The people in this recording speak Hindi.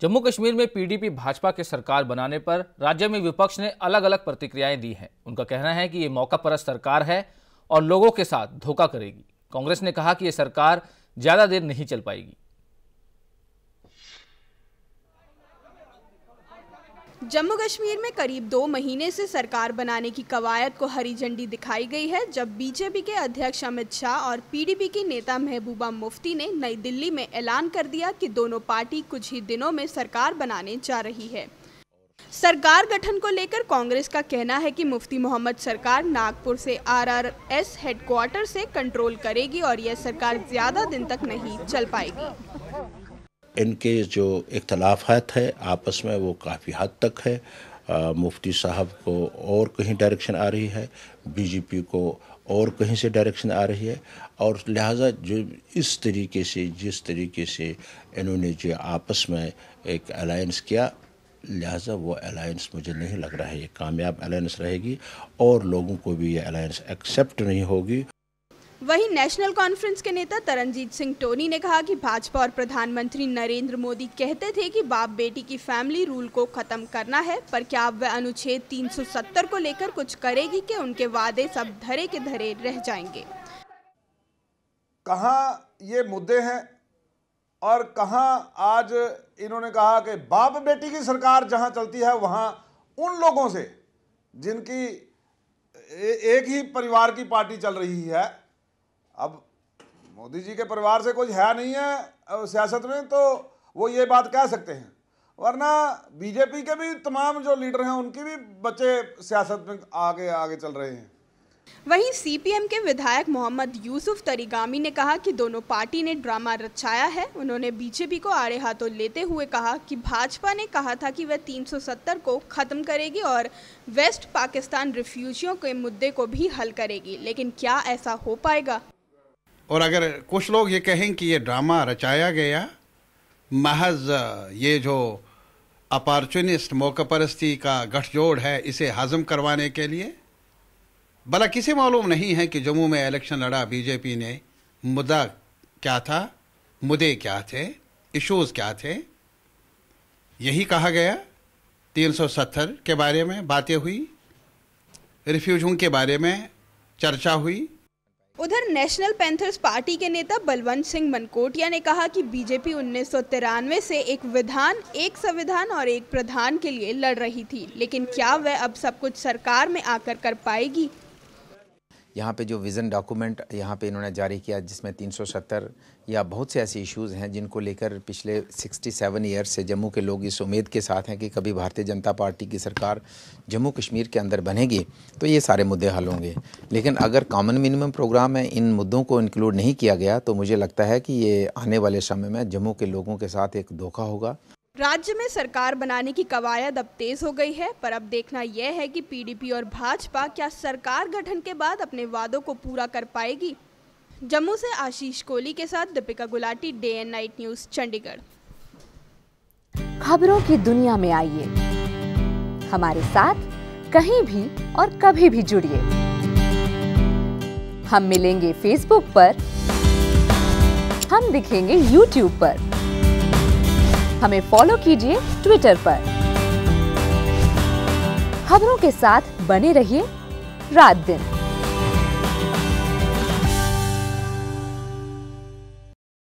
जम्मू कश्मीर में पीडीपी भाजपा के सरकार बनाने पर राज्य में विपक्ष ने अलग अलग प्रतिक्रियाएं दी हैं। उनका कहना है कि ये मौका परस्त सरकार है और लोगों के साथ धोखा करेगी। कांग्रेस ने कहा कि ये सरकार ज्यादा देर नहीं चल पाएगी। जम्मू कश्मीर में करीब 2 महीने से सरकार बनाने की कवायद को हरी झंडी दिखाई गई है, जब बीजेपी के अध्यक्ष अमित शाह और पीडीपी की नेता महबूबा मुफ्ती ने नई दिल्ली में ऐलान कर दिया कि दोनों पार्टी कुछ ही दिनों में सरकार बनाने जा रही है। सरकार गठन को लेकर कांग्रेस का कहना है कि मुफ्ती मोहम्मद सरकार नागपुर से आरआरएस हेडक्वार्टर से कंट्रोल करेगी और यह सरकार ज्यादा दिन तक नहीं चल पाएगी। इनके जो इख्तलाफात है आपस में वो काफ़ी हद तक है। मुफ्ती साहब को और कहीं डायरेक्शन आ रही है, बीजेपी को और कहीं से डायरेक्शन आ रही है, और लिहाजा जो इस तरीके से जिस तरीके से इन्होंने जो आपस में एक अलायंस किया, लिहाजा वो अलायंस मुझे नहीं लग रहा है ये कामयाब अलायंस रहेगी और लोगों को भी ये अलायंस एक्सेप्ट नहीं होगी। वहीं नेशनल कॉन्फ्रेंस के नेता तरनजीत सिंह टोनी ने कहा कि भाजपा और प्रधानमंत्री नरेंद्र मोदी कहते थे कि बाप बेटी की फैमिली रूल को खत्म करना है, पर क्या अब वह अनुच्छेद 370 को लेकर कुछ करेगी कि उनके वादे सब धरे के धरे रह जाएंगे। कहाँ ये मुद्दे हैं और कहाँ आज इन्होंने कहा कि बाप बेटी की सरकार जहाँ चलती है वहाँ उन लोगों से जिनकी एक ही परिवार की पार्टी चल रही है। अब मोदी जी के परिवार से कोई है नहीं है सियासत में, तो वो ये बात कह सकते हैं, वरना बीजेपी के भी तमाम जो लीडर हैं उनकी भी बच्चे सियासत में आगे आगे चल रहे हैं। वहीं सीपीएम के विधायक मोहम्मद यूसुफ तरीगामी ने कहा कि दोनों पार्टी ने ड्रामा रचाया है। उन्होंने बीजेपी को आड़े हाथों लेते हुए कहा कि भाजपा ने कहा था कि वह 370 को खत्म करेगी और वेस्ट पाकिस्तान रिफ्यूजियों के मुद्दे को भी हल करेगी, लेकिन क्या ऐसा हो पाएगा? और अगर कुछ लोग ये कहें कि ये ड्रामा रचाया गया, महज ये जो अपॉर्चुनिस्ट मौका परस्ती का गठजोड़ है इसे हजम करवाने के लिए, भला किसे मालूम नहीं है कि जम्मू में इलेक्शन लड़ा बीजेपी ने, मुद्दा क्या था, मुद्दे क्या थे, इश्यूज क्या थे। यही कहा गया, 370 के बारे में बातें हुई, रिफ्यूजियों के बारे में चर्चा हुई। उधर नेशनल पैंथर्स पार्टी के नेता बलवंत सिंह मनकोटिया ने कहा कि बीजेपी 1993 से एक विधान, एक संविधान और एक प्रधान के लिए लड़ रही थी, लेकिन क्या वह अब सब कुछ सरकार में आकर कर पाएगी? यहाँ पे जो विज़न डॉक्यूमेंट यहाँ पे इन्होंने जारी किया, जिसमें 370 या बहुत से ऐसे इश्यूज़ हैं जिनको लेकर पिछले 67 ईयर्स से जम्मू के लोग इस उम्मीद के साथ हैं कि कभी भारतीय जनता पार्टी की सरकार जम्मू कश्मीर के अंदर बनेगी तो ये सारे मुद्दे हल होंगे। लेकिन अगर कॉमन मिनिमम प्रोग्राम में इन मुद्दों को इंक्लूड नहीं किया गया तो मुझे लगता है कि ये आने वाले समय में जम्मू के लोगों के साथ एक धोखा होगा। राज्य में सरकार बनाने की कवायद अब तेज हो गई है, पर अब देखना यह है कि पीडीपी और भाजपा क्या सरकार गठन के बाद अपने वादों को पूरा कर पाएगी। जम्मू से आशीष कोहली के साथ Deepika Gulati, day and night news, Chandigarh. खबरों की दुनिया में आइए, हमारे साथ कहीं भी और कभी भी जुड़िए। हम मिलेंगे फेसबुक पर, हम दिखेंगे यूट्यूब पर, हमें फॉलो कीजिए ट्विटर पर। खबरों के साथ बने रहिए रात दिन।